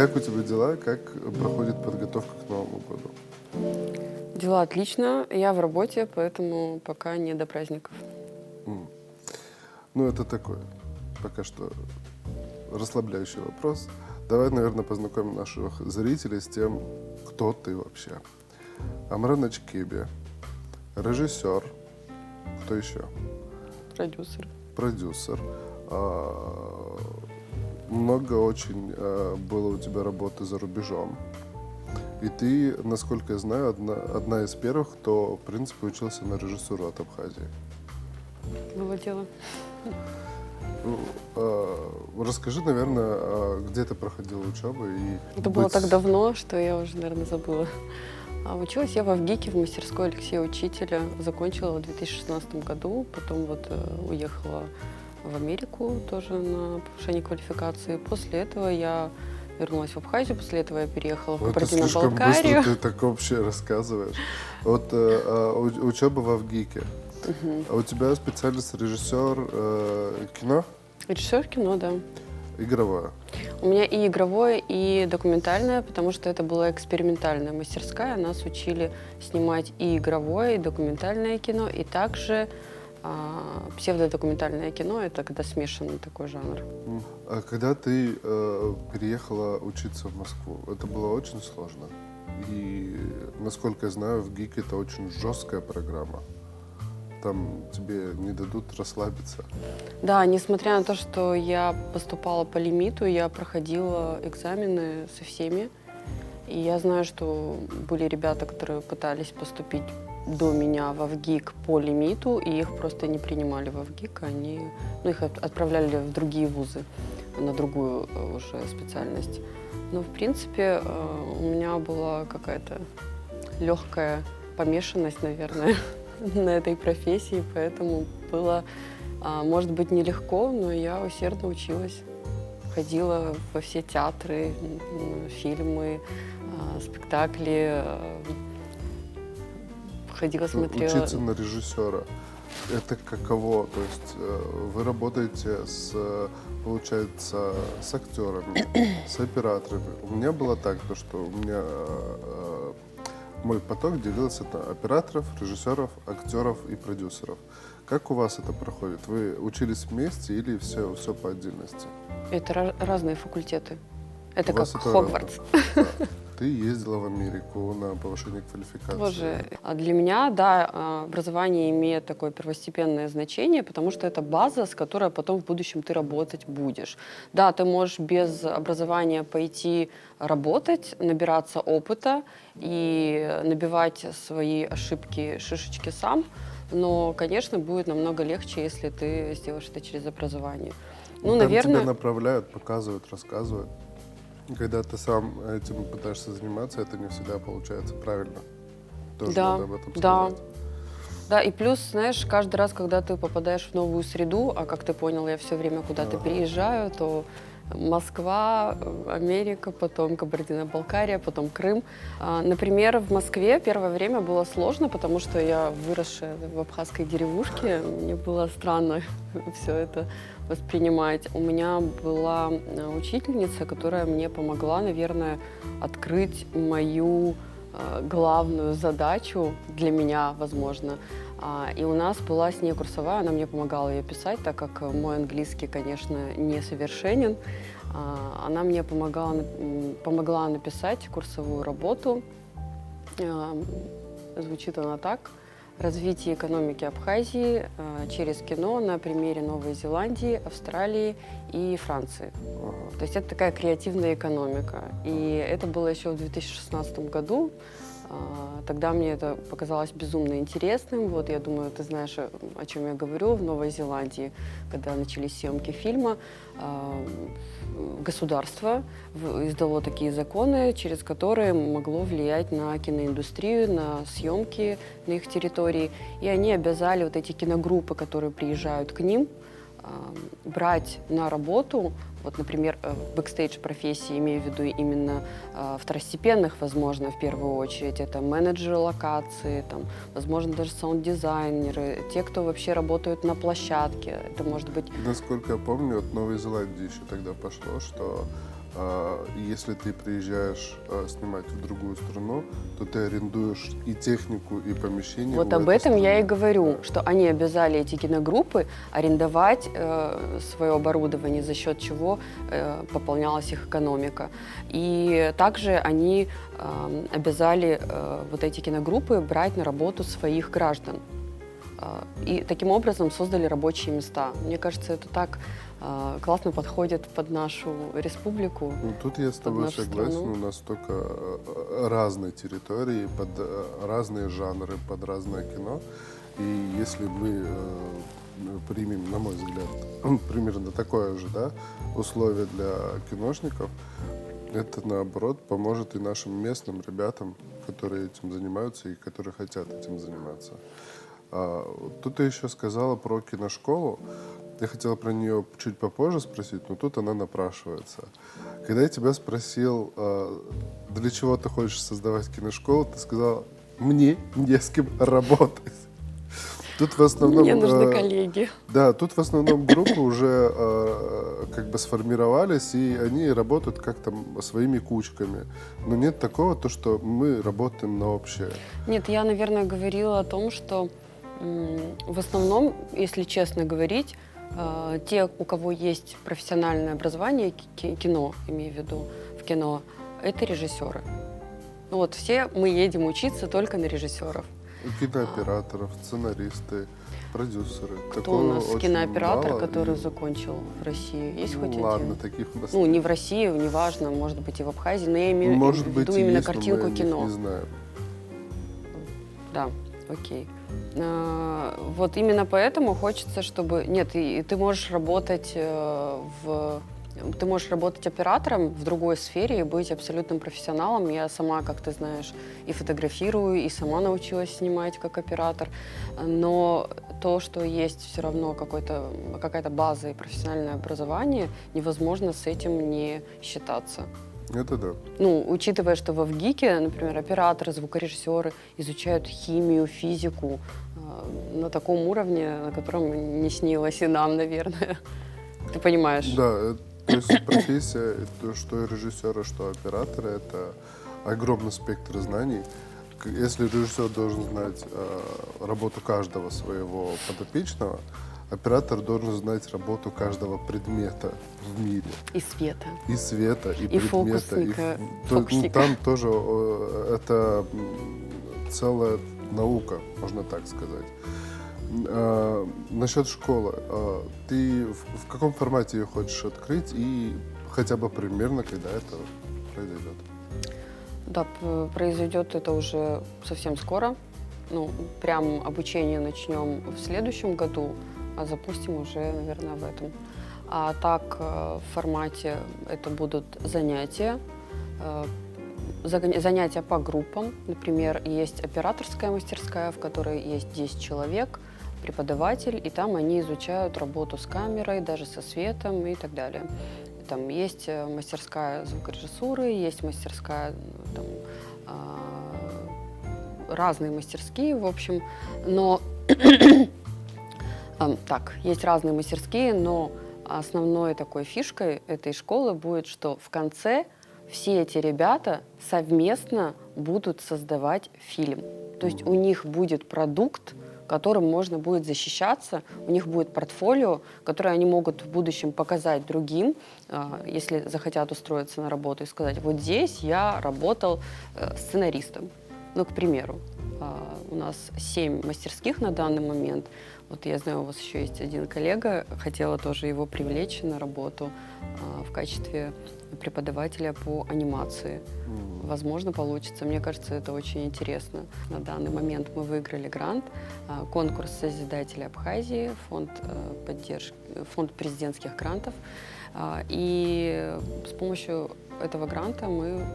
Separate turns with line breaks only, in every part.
Как у тебя дела? Как проходит подготовка к Новому году?
Дела отлично. Я в работе, поэтому пока не до праздников.
М. Ну, это такой, пока что расслабляющий вопрос. Давай, наверное, познакомим наших зрителей с тем, кто ты вообще. Амран Ачкеби, режиссер, кто еще?
Продюсер.
Продюсер. Много очень было у тебя работы за рубежом. И ты, насколько я знаю, одна из первых, кто, в принципе, учился на режиссуру от Абхазии.
Было дело.
Расскажи, наверное, где ты проходила учебу и
Это было так давно, что я уже, наверное, забыла. Училась я в Авгике, в мастерской Алексея Учителя. Закончила в 2016 году, потом уехала в Америку тоже на повышение квалификации. После этого я вернулась в Абхазию, после этого я переехала в Кабардино-Балкарию.
Это слишком быстро ты так вообще рассказываешь. Вот учеба в Авгике. А у тебя специальность режиссер кино?
Режиссер кино, да.
Игровое?
У меня и игровое, и документальное, потому что это была экспериментальная мастерская. Нас учили снимать и игровое, и документальное кино, и также псевдодокументальное кино. Это когда смешанный такой жанр.
А когда ты переехала учиться в Москву, это было очень сложно? И, насколько я знаю, в ГИК это очень жесткая программа. Там тебе не дадут расслабиться.
Да, несмотря на то, что я поступала по лимиту, я проходила экзамены со всеми. И я знаю, что были ребята, которые пытались поступить до меня в ВГИК по лимиту, и их просто не принимали в ВГИК, их отправляли в другие вузы, на другую уже специальность. Но, в принципе, у меня была какая-то легкая помешанность, наверное, на этой профессии, поэтому было, может быть, нелегко, но я усердно училась. Ходила во все театры, фильмы, спектакли, ходила, смотрела.
Учиться на режиссера, это каково? То есть вы работаете получается, с актерами, с операторами. У меня было так, что у меня мой поток делился на операторов, режиссеров, актеров и продюсеров. Как у вас это проходит? Вы учились вместе или все по отдельности?
Это разные факультеты. Это
У
как
вас это
Хогвартс.
Да. Ты ездила в Америку на повышение квалификации.
Тоже. А для меня, да, образование имеет такое первостепенное значение, потому что это база, с которой потом в будущем ты работать будешь. Да, ты можешь без образования пойти работать, набираться опыта и набивать свои ошибки, шишечки сам, но, конечно, будет намного легче, если ты сделаешь это через образование. Ну,
там
наверное...
тебя направляют, показывают, рассказывают. Когда ты сам этим пытаешься заниматься, это не всегда получается правильно. Тоже
Да,
надо об этом
да.
сказать.
Да, и плюс, знаешь, каждый раз, когда ты попадаешь в новую среду, а как ты понял, я все время куда-то переезжаю, то Москва, Америка, потом Кабардино-Балкария, потом Крым. Например, в Москве первое время было сложно, потому что я выросшая в абхазской деревушке, мне было странно все это воспринимать. У меня была учительница, которая мне помогла, наверное, открыть мою главную задачу для меня, возможно. И у нас была с ней курсовая, она мне помогала ее писать, так как мой английский, конечно, несовершенен. Она мне помогла написать курсовую работу. Звучит она так: «Развитие экономики Абхазии через кино на примере Новой Зеландии, Австралии и Франции». То есть это такая креативная экономика. И это было еще в 2016 году. Тогда мне это показалось безумно интересным. Вот, я думаю, ты знаешь, о чем я говорю. В Новой Зеландии, когда начались съемки фильма, государство издало такие законы, через которые могло влиять на киноиндустрию, на съемки на их территории. И они обязали вот эти киногруппы, которые приезжают к ним, брать на работу, вот, например, бэкстейдж-профессии, имею в виду именно второстепенных, возможно, в первую очередь, это менеджеры локации, там, возможно, даже саунд-дизайнеры, те, кто вообще работают на площадке, это может быть...
Насколько я помню, от Новой Зеландии еще тогда пошло, что Если ты приезжаешь снимать в другую страну, то ты арендуешь и технику, и помещение.
Вот
в
об
этой
этом я и
стране.
говорю,
Да.
что они обязали эти киногруппы арендовать свое оборудование, за счет чего пополнялась их экономика. И также они обязали вот эти киногруппы брать на работу своих граждан. И таким образом создали рабочие места. Мне кажется, это так классно подходит под нашу республику.
Ну, тут я с тобой
нашу
согласен,
страну.
у нас только разные территории, под разные жанры, под разное кино. И если мы примем, на мой взгляд, примерно такое же, да, условие для киношников, это, наоборот, поможет и нашим местным ребятам, которые этим занимаются и которые хотят этим заниматься. Тут ты еще сказала про киношколу. Я хотела про нее чуть попозже спросить, но тут она напрашивается. Когда я тебя спросил, для чего ты хочешь создавать киношколу, ты сказал, мне не с кем работать. Тут в основном...
Мне нужны коллеги.
Да, тут в основном группы уже как бы сформировались, и они работают как-то своими кучками. Но нет такого, то, что мы работаем на общее.
Нет, я, наверное, говорила о том, что в основном, если честно говорить, те, у кого есть профессиональное образование, кино, имею в виду, в кино, это режиссеры. Ну вот все мы едем учиться только на режиссеров.
Кинооператоров, сценаристы, продюсеры.
Кто у нас
очень
кинооператор,
мало,
который
и-
закончил в России? Есть хоть
Ладно,
один?
таких у нас
Ну,
нет.
не в России, неважно, может быть, и в Абхазии, но я имею
Может
в
быть,
виду
и
именно
есть, но мы
картинку
о них
кино.
не знаем.
Да, окей. Вот именно поэтому хочется, чтобы... Нет, и ты можешь работать Ты можешь работать оператором в другой сфере и быть абсолютным профессионалом. Я сама, как ты знаешь, и фотографирую, и сама научилась снимать как оператор. Но то, что есть все равно какая-то база и профессиональное образование, невозможно с этим не считаться.
Это да.
Ну, учитывая, что во ВГИКе, например, операторы, звукорежиссеры изучают химию, физику на таком уровне, на котором не снилось и нам, наверное. Ты понимаешь?
Да, то есть профессия, что и режиссера, что оператора, это огромный спектр знаний. Если режиссер должен знать работу каждого своего подопечного, оператор должен знать работу каждого предмета в мире.
И света.
И света, и предмета.
фокусника,
Ну,
фокусника.
там тоже это целая наука, можно так сказать. Насчет школы. Ты в каком формате ее хочешь открыть и хотя бы примерно, когда это произойдет?
Да, произойдет это уже совсем скоро. Ну, прям обучение начнем в следующем году, а запустим уже, наверное, в этом. А так в формате это будут занятия. Занятия по группам. Например, есть операторская мастерская, в которой есть 10 человек, преподаватель, и там они изучают работу с камерой, даже со светом и так далее. Там есть мастерская звукорежиссуры, есть мастерская, там, разные мастерские, в общем, но есть разные мастерские, но основной такой фишкой этой школы будет, что в конце все эти ребята совместно будут создавать фильм. То есть у них будет продукт, которым можно будет защищаться, у них будет портфолио, которое они могут в будущем показать другим, если захотят устроиться на работу и сказать, вот здесь я работал сценаристом. Ну, к примеру, у нас 7 мастерских на данный момент. Вот я знаю, у вас еще есть один коллега, хотела тоже его привлечь на работу в качестве преподавателя по анимации. Возможно, получится. Мне кажется, это очень интересно. На данный момент мы выиграли грант, конкурс Созидателей Абхазии, фонд президентских грантов. И с помощью этого гранта мы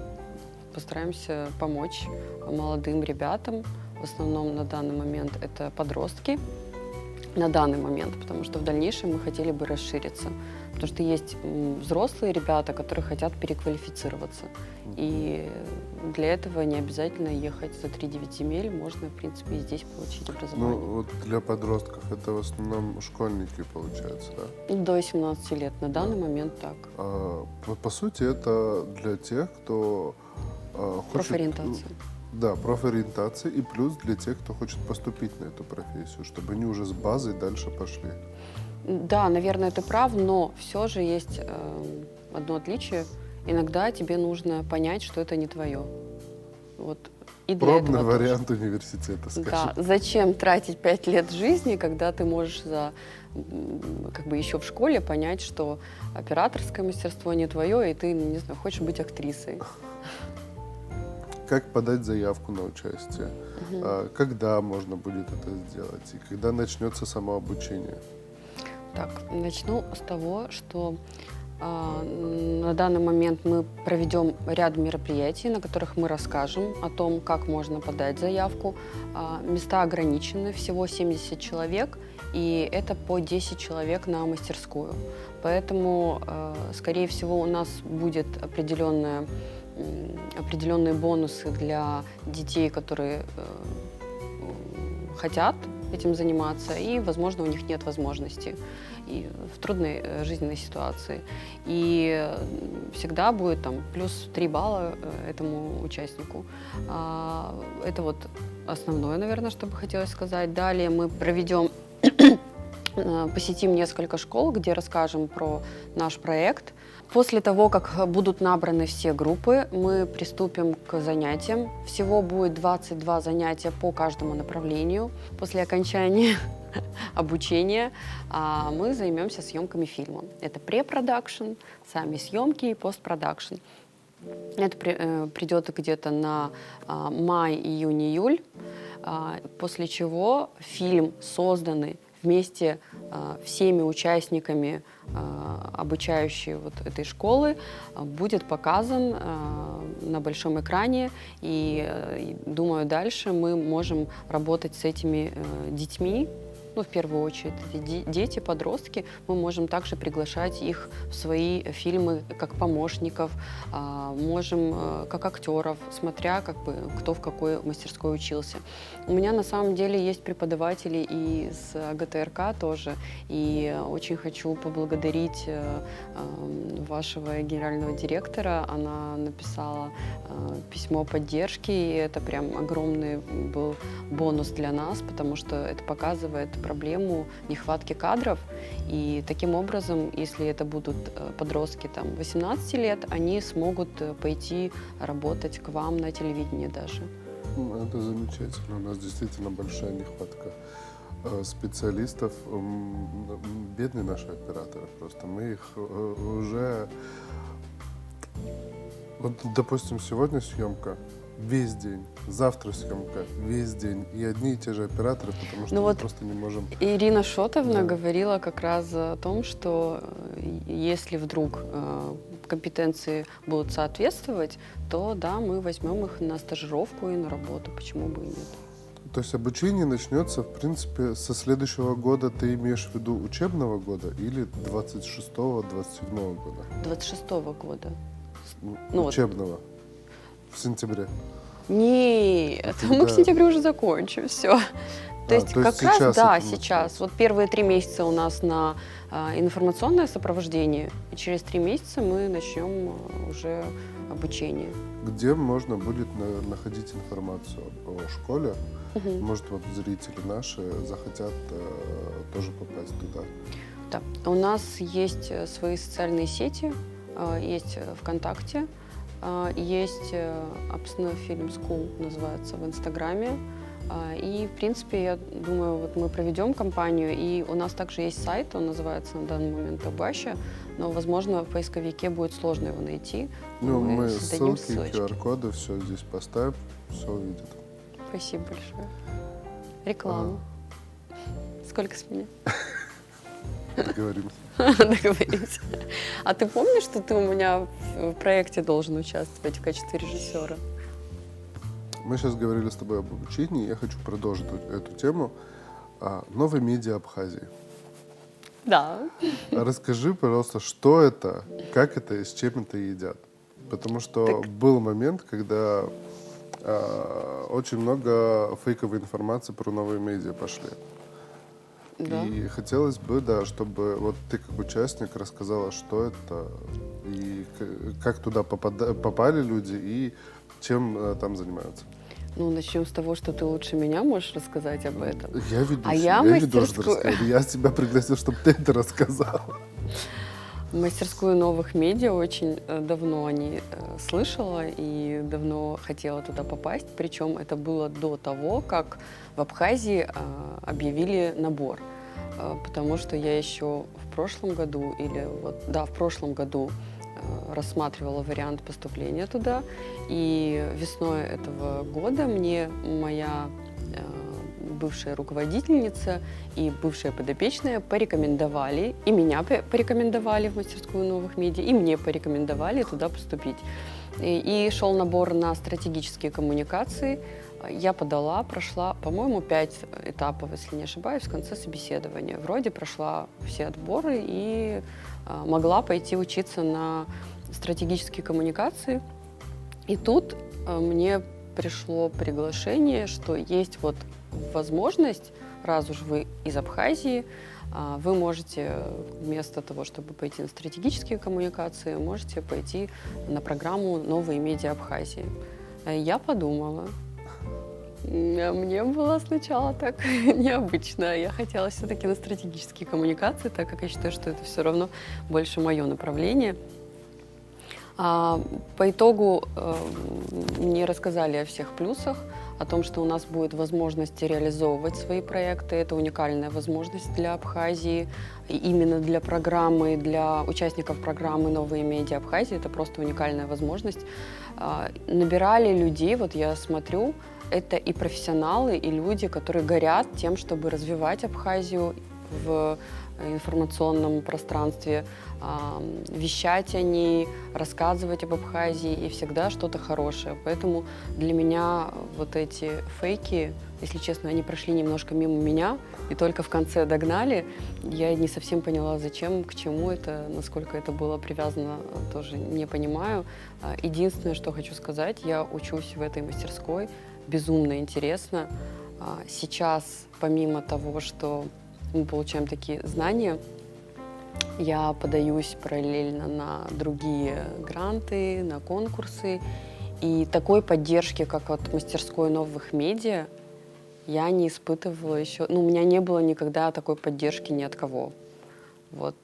постараемся помочь молодым ребятам. В основном на данный момент это подростки. На данный момент, потому что в дальнейшем мы хотели бы расшириться. Потому что есть взрослые ребята, которые хотят переквалифицироваться. И для этого не обязательно ехать за 3-9 земель, можно, в принципе, и здесь получить
Ну,
образование.
вот для подростков это в основном школьники, получается, да?
До 17 лет, на данный момент так.
По сути, это для тех, кто хочет...
Профориентация.
Да, профориентация, и плюс для тех, кто хочет поступить на эту профессию, чтобы они уже с базой дальше пошли.
Да, наверное, ты прав, но все же есть одно отличие. Иногда тебе нужно понять, что это не твое. Вот. И для
Пробный
этого тоже.
вариант университета, скажем.
Да, зачем тратить 5 лет жизни, когда ты можешь как бы еще в школе понять, что операторское мастерство не твое, и ты, не знаю, хочешь быть актрисой.
Как подать заявку на участие? Когда можно будет это сделать? И когда начнется самообучение?
Так, начну с того, что на данный момент мы проведем ряд мероприятий, на которых мы расскажем о том, как можно подать заявку. Места ограничены, всего 70 человек, и это по 10 человек на мастерскую. Поэтому, скорее всего, у нас будет определенные бонусы для детей, которые хотят этим заниматься, и, возможно, у них нет возможности и в трудной жизненной ситуации. И всегда будет там плюс 3 балла этому участнику. Это вот основное, наверное, что бы хотелось сказать. Далее мы посетим несколько школ, где расскажем про наш проект. После того, как будут набраны все группы, мы приступим к занятиям. Всего будет 22 занятия по каждому направлению. После окончания обучения мы займемся съемками фильма. Это препродакшн, сами съемки и постпродакшн. Это придет где-то на май, июнь, июль, после чего фильм, созданный вместе всеми участниками обучающей вот этой школы, будет показан на большом экране. И думаю, дальше мы можем работать с этими детьми. Ну, в первую очередь, эти дети, подростки, мы можем также приглашать их в свои фильмы как помощников, можем как актеров, смотря как бы, кто в какой мастерской учился. У меня на самом деле есть преподаватели и с ГТРК тоже, и очень хочу поблагодарить вашего генерального директора. Она написала письмо поддержки, и это прям огромный был бонус для нас, потому что это показывает проблему нехватки кадров. И таким образом, если это будут подростки там, 18 лет, они смогут пойти работать к вам на телевидении даже.
Это замечательно. У нас действительно большая нехватка специалистов. Бедные наши операторы просто. Мы их уже... Вот, допустим, сегодня съемка весь день, завтра съемка весь день. И одни и те же операторы, потому что мы просто не можем...
Ирина Шотовна говорила как раз о том, что если вдруг компетенции будут соответствовать, то да, мы возьмем их на стажировку и на работу, почему бы и нет.
То есть обучение начнется, в принципе, со следующего года, ты имеешь в виду учебного года или 26-27 года?
26-го года.
Учебного. В сентябре.
Нет, мы к сентябрю уже закончим, все. То есть как раз, да, сейчас. Вот первые 3 месяца у нас на информационное сопровождение, и через 3 месяца мы начнем уже обучение.
Где можно будет находить информацию о школе? Может, вот зрители наши захотят тоже попасть туда?
Да, у нас есть свои социальные сети, есть ВКонтакте, есть Апсны Film School, называется, в Инстаграме. И, в принципе, я думаю, вот мы проведем кампанию, и у нас также есть сайт, он называется на данный момент Табаща, но, возможно, в поисковике будет сложно его найти.
Ну, мы ссылки, QR-коды, все здесь поставим, все увидят.
Спасибо большое. Реклама. Сколько с меня?
Договоримся.
Договоримся. А ты помнишь, что ты у меня в проекте должен участвовать в качестве режиссера?
Мы сейчас говорили с тобой об обучении, я хочу продолжить эту тему. Новые медиа Абхазии.
Да.
Расскажи, пожалуйста, что это, как это и с чем это едят? Потому что был момент, когда очень много фейковой информации про новые медиа пошли.
Да.
И хотелось бы, да, чтобы вот ты как участник рассказала, что это, и как туда попали люди, и чем там занимаются.
Ну, начнем с того, что ты лучше меня можешь рассказать об этом.
Я ведущий,
А я
не должен
мастерскую...
рассказать. Я тебя пригласил, чтобы ты это рассказал.
Мастерскую новых медиа очень давно о ней слышала и давно хотела туда попасть. Причем это было до того, как в Абхазии объявили набор. Потому что я еще в прошлом году, в прошлом году рассматривала вариант поступления туда. И весной этого года мне моя бывшая руководительница и бывшая подопечная порекомендовали, и меня порекомендовали в мастерскую новых медиа, и мне порекомендовали туда поступить. И шел набор на стратегические коммуникации. Я подала, прошла, по-моему, 5 этапов, если не ошибаюсь, в конце собеседования. Вроде прошла все отборы и могла пойти учиться на стратегические коммуникации. И тут мне пришло приглашение, что есть вот возможность, раз уж вы из Абхазии, вы можете вместо того, чтобы пойти на стратегические коммуникации, можете пойти на программу «Новые медиа Абхазии». Я подумала. Мне было сначала так необычно. Я хотела все-таки на стратегические коммуникации, так как я считаю, что это все равно больше мое направление. По итогу мне рассказали о всех плюсах, о том, что у нас будет возможность реализовывать свои проекты. Это уникальная возможность для Абхазии, и именно для программы, для участников программы «Новые медиа Абхазии». Это просто уникальная возможность. Набирали людей, вот я смотрю, это и профессионалы, и люди, которые горят тем, чтобы развивать Абхазию в информационном пространстве, вещать о ней, рассказывать об Абхазии, и всегда что-то хорошее. Поэтому для меня вот эти фейки, если честно, они прошли немножко мимо меня, и только в конце догнали. Я не совсем поняла, зачем, к чему это, насколько это было привязано, тоже не понимаю. Единственное, что хочу сказать, я учусь в этой мастерской, безумно интересно. Сейчас, помимо того, что мы получаем такие знания, я подаюсь параллельно на другие гранты, на конкурсы. И такой поддержки, как от мастерской новых медиа, я не испытывала еще. Ну, у меня не было никогда такой поддержки ни от кого. Вот.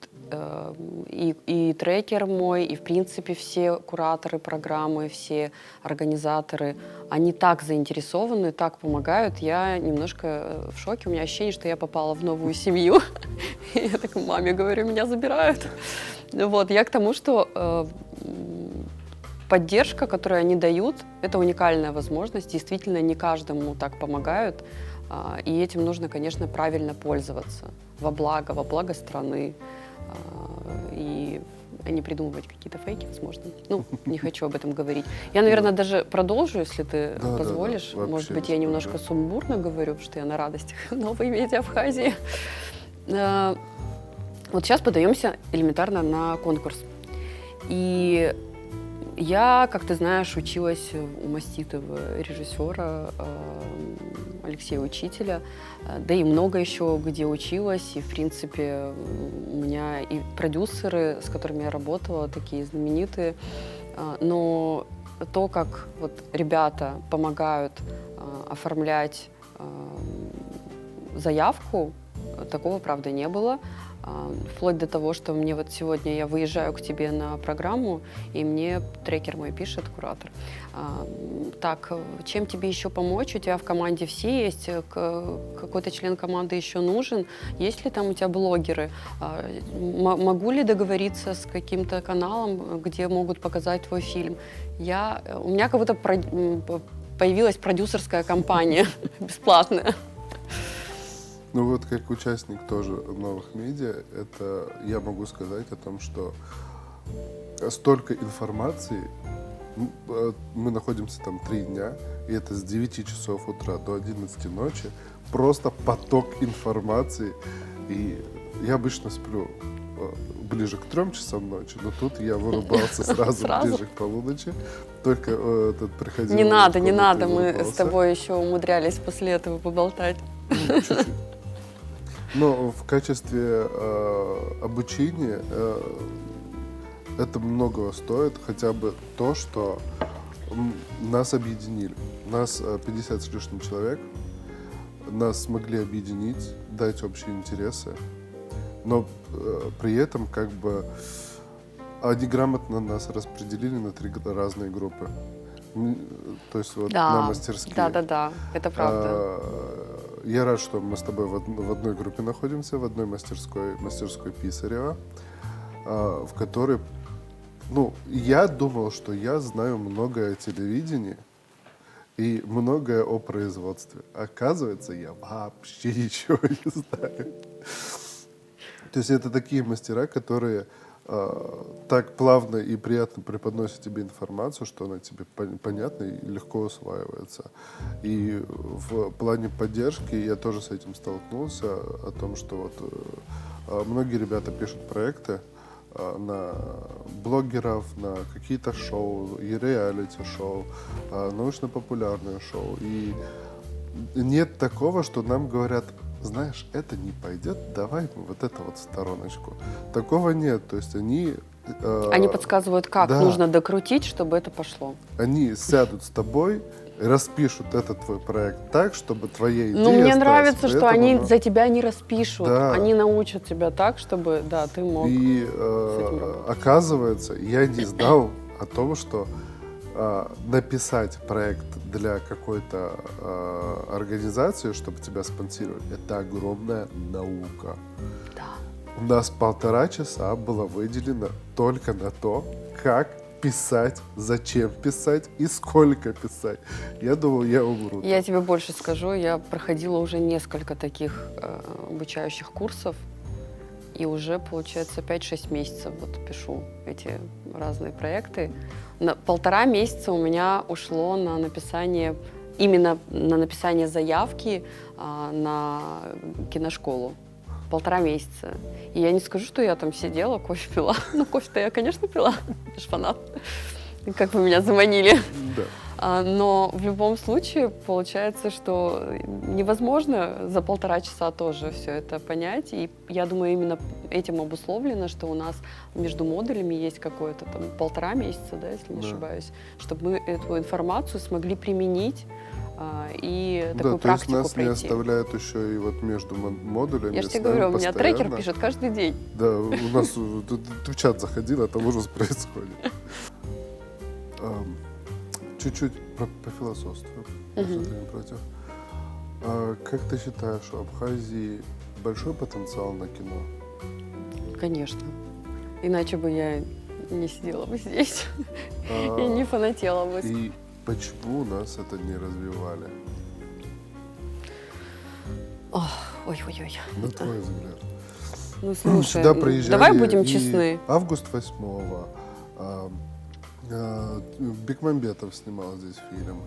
И трекер мой, и, в принципе, все кураторы программы, все организаторы, они так заинтересованы, так помогают. Я немножко в шоке. У меня ощущение, что я попала в новую семью. Я так маме говорю, меня забирают. Вот. Я к тому, что поддержка, которую они дают, это уникальная возможность. Действительно, не каждому так помогают. И этим нужно, конечно, правильно пользоваться. Во благо страны. И не придумывать какие-то фейки, возможно. Ну, не хочу об этом говорить. Я, наверное, даже продолжу, если ты позволишь.
Да,
может быть, я немножко сумбурно говорю, потому что я на радостях новой медиа Абхазии. Вот сейчас подаемся элементарно на конкурс. И я, как ты знаешь, училась у маститого режиссера Алексея Учителя, да и много еще где училась, и, в принципе, у меня и продюсеры, с которыми я работала, такие знаменитые, но то, как вот ребята помогают оформлять заявку, такого, правда, не было. Вплоть до того, что мне вот сегодня я выезжаю к тебе на программу, и мне трекер мой пишет, куратор: так, чем тебе еще помочь? У тебя в команде все есть, какой-то член команды еще нужен, есть ли там у тебя блогеры? Могу ли договориться с каким-то каналом, где могут показать твой фильм? У меня как будто появилась продюсерская компания бесплатная.
Ну вот как участник тоже новых медиа, это я могу сказать о том, что столько информации, мы находимся там 3 дня, и это с 9 часов утра до 11 ночи, просто поток информации. И я обычно сплю ближе к 3 часам ночи, но тут я вырубался сразу ближе к полуночи. Только приходил...
Не надо,
в
не
комнату
надо,
и
мы с
вырубался.
тобой еще умудрялись после этого поболтать.
Чуть-чуть. Но в качестве обучения это многого стоит, хотя бы то, что нас объединили. Нас 50 с лишним человек, нас смогли объединить, дать общие интересы, но при этом как бы они грамотно нас распределили на 3 разные группы. То есть вот на мастерские.
Да, это правда.
Я рад, что мы с тобой в одной группе находимся, в одной мастерской Писарева, в которой, я думал, что я знаю многое о телевидении и многое о производстве. Оказывается, я вообще ничего не знаю. То есть это такие мастера, которые так плавно и приятно преподносят тебе информацию, что она тебе понятна и легко усваивается. И в плане поддержки я тоже с этим столкнулся, о том, что вот многие ребята пишут проекты на блогеров, на какие-то шоу, и реалити-шоу, научно-популярные шоу. И нет такого, что нам говорят: знаешь, это не пойдет, давай мы вот это вот в стороночку. Такого нет, то есть они...
Они подсказывают, как нужно докрутить, чтобы это пошло.
Они сядут с тобой, распишут этот твой проект так, чтобы твоя идея...
Мне нравится, что они за тебя не распишут, они научат тебя так, чтобы, ты мог.
И оказывается, я не знал о том, что написать проект для какой-то организации, чтобы тебя спонсировать, это огромная наука.
Да.
У нас 1,5 часа было выделено только на то, как писать, зачем писать и сколько писать. Я думал, я умру.
Я тебе больше скажу, я проходила уже несколько таких обучающих курсов, и уже, получается, 5-6 месяцев пишу эти разные проекты. На 1,5 месяца у меня ушло на написание, именно на написание заявки на киношколу. 1,5 месяца. И я не скажу, что я там сидела, кофе пила. Кофе-то я, конечно, пила. Я ж фанат. Как вы меня заманили.
Да.
Но в любом случае получается, что невозможно за 1,5 часа тоже все это понять. И я думаю, именно этим обусловлено, что у нас между модулями есть какое-то там 1,5 месяца, если не ошибаюсь, чтобы мы эту информацию смогли применить и такую практику
то есть нас
пройти.
не оставляют еще и между модулями.
Я же тебе говорю, у меня трекер пишет каждый день.
Да, у нас ты в чат заходила, там ужас происходит. Чуть-чуть по философству, если ты не против. Как ты считаешь, у Абхазии большой потенциал на кино?
Конечно. Иначе бы я не сидела бы здесь и не фанатела бы.
И почему у нас это не развивали?
Ой-ой-ой.
На твой взгляд.
Слушай,
сюда проезжали
давай будем
и
честны.
Август 8-го. Бекмамбетов снимал здесь фильм.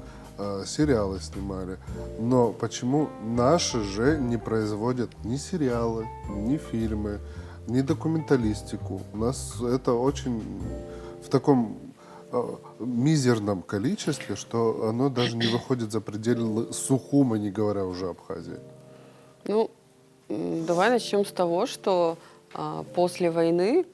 Сериалы снимали. Но почему наши же не производят ни сериалы, ни фильмы, ни документалистику? У нас это очень в таком мизерном количестве, что оно даже не выходит за пределы Сухума, не говоря уже об Абхазии.
Давай начнем с того, что после войны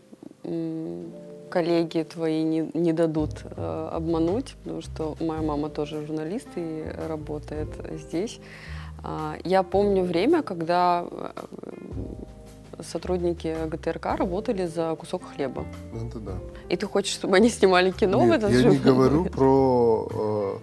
коллеги твои не дадут обмануть, потому что моя мама тоже журналист и работает здесь. Я помню время, когда сотрудники ГТРК работали за кусок хлеба.
Это да.
И ты хочешь, чтобы они снимали кино в
Нет,
этот
я
же
не говорю про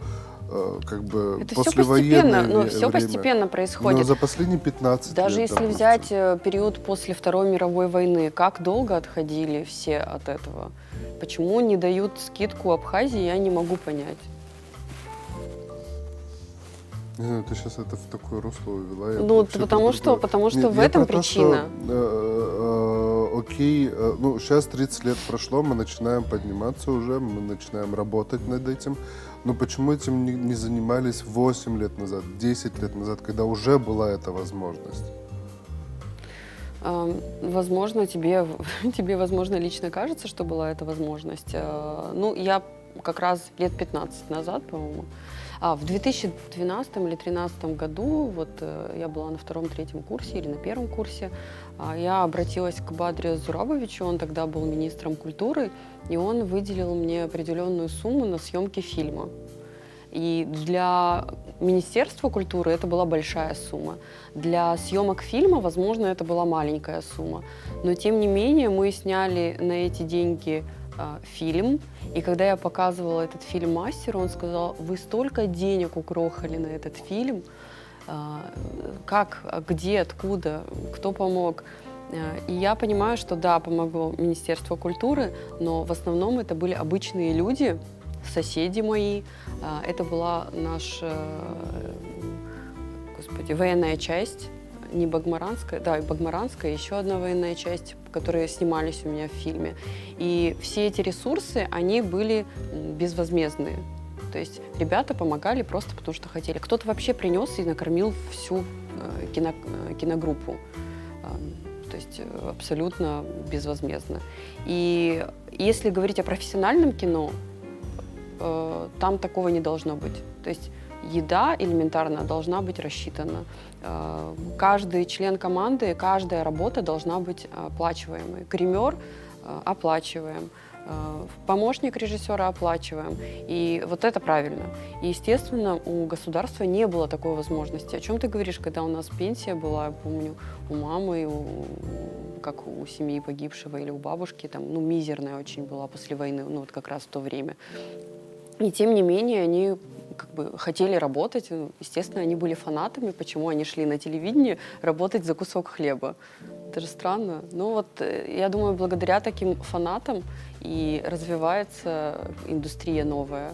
это
послевоенное
все
время.
постепенно происходит.
Но за последние 15
Даже
лет,
если взять период после Второй мировой войны, как долго отходили все от этого? Почему не дают скидку Абхазии, я не могу понять.
Не знаю, ты сейчас это в такое русло увела.
Потому что в этом причина.
Окей, сейчас 30 лет прошло, мы начинаем подниматься уже, мы начинаем работать над этим. Но почему этим не занимались 8 лет назад, 10 лет назад, когда уже была эта возможность?
Возможно, тебе, тебе, возможно, лично кажется, что была эта возможность. Ну, я как раз лет 15 назад, по-моему, в 2012 или 2013 году, вот я была на втором-третьем курсе или на первом курсе, я обратилась к Бадре Зурабовичу, он тогда был министром культуры, и он выделил мне определенную сумму на съемки фильма. И для Министерства культуры это была большая сумма. Для съемок фильма, возможно, это была маленькая сумма. Но, тем не менее, мы сняли на эти деньги фильм. И когда я показывала этот фильм мастеру, он сказал: вы столько денег укрохали на этот фильм. Как, где, откуда, кто помог. И я понимаю, что да, помогло Министерство культуры, но в основном это были обычные люди, соседи мои. Это была наша, господи, военная часть, не Багмаранская, да, и Багмаранская, еще одна военная часть, которые снимались у меня в фильме. И все эти ресурсы, они были безвозмездные. То есть ребята помогали просто потому, что хотели. Кто-то вообще принес и накормил всю киногруппу. То есть абсолютно безвозмездно. И если говорить о профессиональном кино, там такого не должно быть. То есть еда элементарно должна быть рассчитана. Каждый член команды, каждая работа должна быть оплачиваемой. Гример оплачиваем, помощник режиссера оплачиваем. И вот это правильно. И, естественно, у государства не было такой возможности. О чем ты говоришь, когда у нас пенсия была, я помню, у мамы, как у семьи погибшего или у бабушки, там, ну, мизерная очень была после войны, ну, вот как раз в то время. И тем не менее, они как бы хотели работать. Естественно, они были фанатами. Почему они шли на телевидение работать за кусок хлеба? Это же странно. Ну вот, я думаю, благодаря таким фанатам и развивается индустрия новая.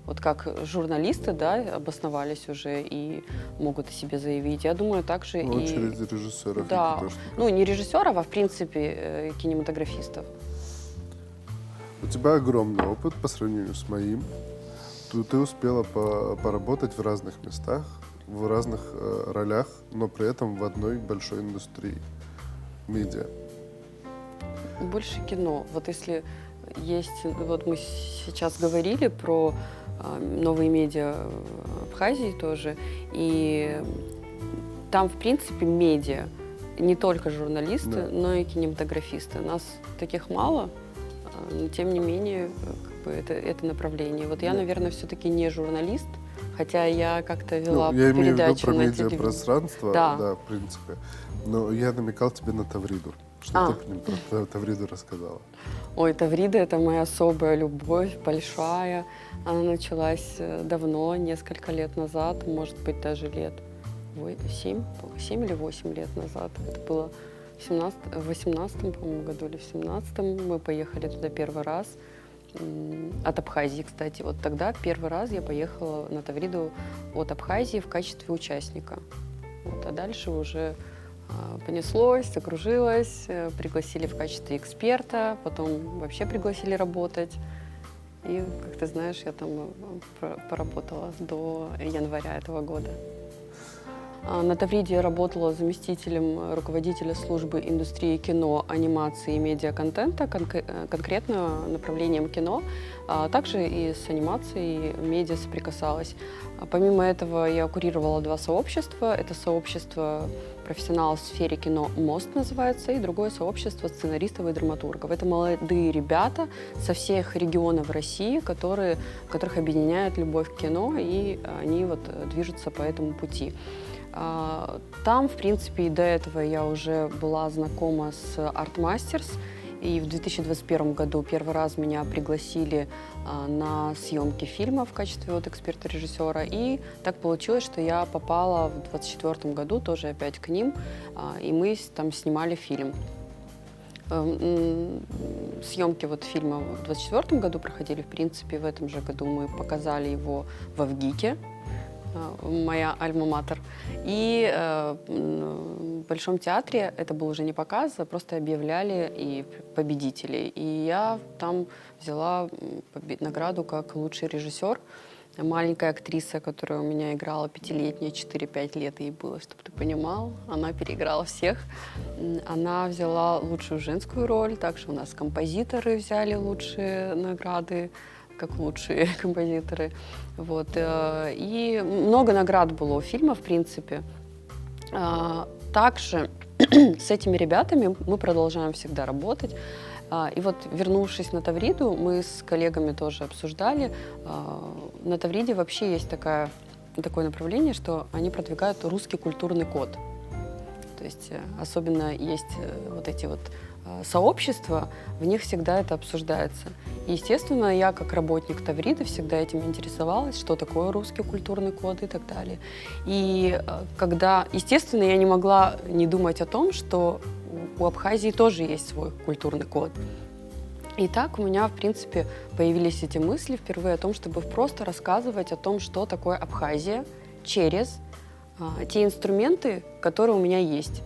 Вот как журналисты, да, обосновались уже и могут о себе заявить. Я думаю, также
ну,
и...
через режиссеров.
Да,
И художников.
ну не режиссеров, а в принципе кинематографистов.
У тебя огромный опыт по сравнению с моим. Ты успела поработать в разных местах, в разных ролях, но при этом в одной большой индустрии медиа.
Больше кино. Вот если есть... Вот мы сейчас говорили про новые медиа в Абхазии тоже, и там, в принципе, медиа. Не только журналисты,
Да.
но и кинематографисты. Нас таких мало, но тем не менее это направление. Вот я,
Да.
наверное, все-таки не журналист, хотя я как-то вела
Ну, я имею в виду
передачу
про
на телевидении.
медиапространство,
Да.
да, в принципе. Но я намекал тебе на Тавриду. Что ты про Тавриду рассказала?
Ой, Таврида — это моя особая любовь, большая. Она началась давно, несколько лет назад, может быть, даже лет 7 или 8 лет назад. Это было в 18-м, по-моему, году или в 17-м. Мы поехали туда первый раз. От Абхазии, кстати. Вот тогда первый раз я поехала на Тавриду от Абхазии в качестве участника. Вот, а дальше уже понеслось, закружилось, пригласили в качестве эксперта, потом вообще пригласили работать. И, как ты знаешь, я там поработала до января этого года. На Тавриде я работала заместителем руководителя службы индустрии кино, анимации и медиаконтента, конкретно направлением кино. Также и с анимацией медиа соприкасалась. Помимо этого я курировала 2 сообщества. Это сообщество профессионалов в сфере кино «Мост» называется, и другое сообщество сценаристов и драматургов. Это молодые ребята со всех регионов России, которых объединяет любовь к кино, и они вот движутся по этому пути. Там, в принципе, и до этого я уже была знакома с Art Masters, и в 2021 году первый раз меня пригласили на съемки фильма в качестве вот эксперта-режиссера, и так получилось, что я попала в 2024 году тоже опять к ним, и мы там снимали фильм. Съемки вот фильма в 2024 году проходили, в принципе, в этом же году мы показали его в Авгике, моя альма-матер. И в Большом театре это был уже не показ, а просто объявляли и победителей. И я там взяла награду как лучший режиссер. маленькая актриса, которая у меня играла 5-летняя, 4-5 лет ей было, чтобы ты понимал. Она переиграла всех. Она взяла лучшую женскую роль, также у нас композиторы взяли лучшие награды, как лучшие композиторы. Вот. И много наград было у фильма, в принципе. Также с этими ребятами мы продолжаем всегда работать. И вот, вернувшись на Тавриду, мы с коллегами тоже обсуждали. На Тавриде вообще есть такое направление, что они продвигают русский культурный код. То есть особенно есть вот эти вот сообщества, в них всегда это обсуждается. И, естественно, я как работник Тавриды всегда этим интересовалась, что такое русский культурный код и так далее. И когда, естественно, я не могла не думать о том, что у Абхазии тоже есть свой культурный код. И так у меня, в принципе, появились эти мысли впервые о том, чтобы просто рассказывать о том, что такое Абхазия через те инструменты, которые у меня есть.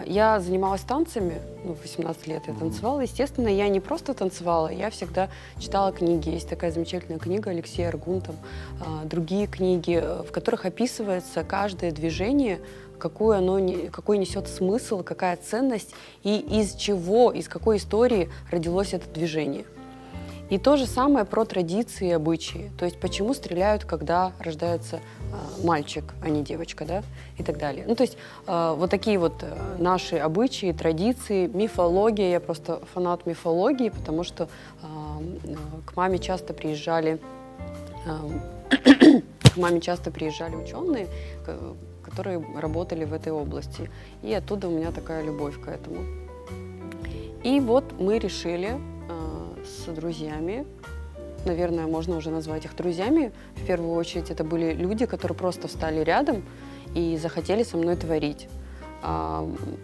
Я занималась танцами, 18 лет я танцевала. Естественно, я не просто танцевала, я всегда читала книги. Есть такая замечательная книга Алексея Аргун, другие книги, в которых описывается каждое движение, какой несет смысл, какая ценность и из какой истории родилось это движение. И то же самое про традиции и обычаи. То есть почему стреляют, когда рождается мальчик, а не девочка, да, и так далее. То есть вот такие вот наши обычаи, традиции, мифология. Я просто фанат мифологии, потому что к маме часто приезжали ученые, которые работали в этой области. И оттуда у меня такая любовь к этому. И вот мы решили с друзьями, наверное, можно уже назвать их друзьями. В первую очередь это были люди, которые просто встали рядом и захотели со мной творить.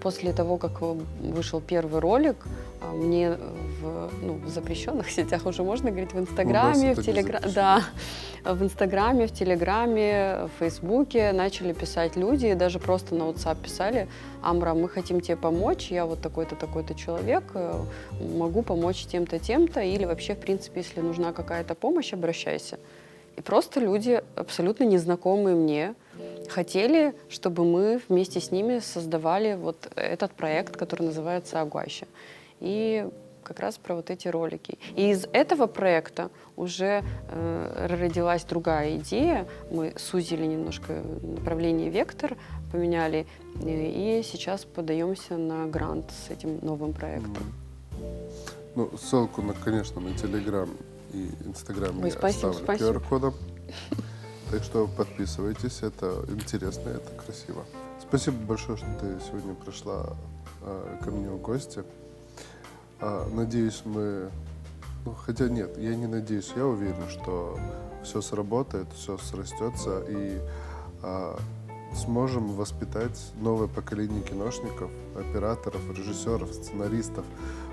После того, как вышел первый ролик, мне в запрещенных сетях уже можно говорить, в Инстаграме, в Телеграме, да, в Инстаграме, в Телеграме, в Фейсбуке начали писать люди, и даже просто на WhatsApp писали: Амра, мы хотим тебе помочь, я вот такой-то, такой-то человек, могу помочь тем-то, тем-то, или вообще, в принципе, если нужна какая-то помощь, обращайся. И просто люди, абсолютно незнакомые мне, хотели, чтобы мы вместе с ними создавали вот этот проект, который называется «Агуаща». И как раз про вот эти ролики. И из этого проекта уже родилась другая идея. Мы сузили немножко направление «Вектор», поменяли, и сейчас подаемся на грант с этим новым проектом.
Ссылку, конечно, на Телеграм и Инстаграм я
спасибо,
оставлю QR-кодом. Так что подписывайтесь, это интересно, это красиво. Спасибо большое, что ты сегодня пришла ко мне в гости. Надеюсь, хотя нет, я не надеюсь, я уверен, что все сработает, все срастется и сможем воспитать новое поколение киношников, операторов, режиссеров, сценаристов,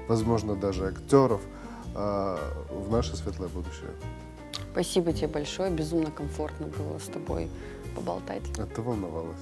возможно, даже актеров в наше светлое будущее.
Спасибо тебе большое, безумно комфортно было с тобой поболтать.
А ты волновалась?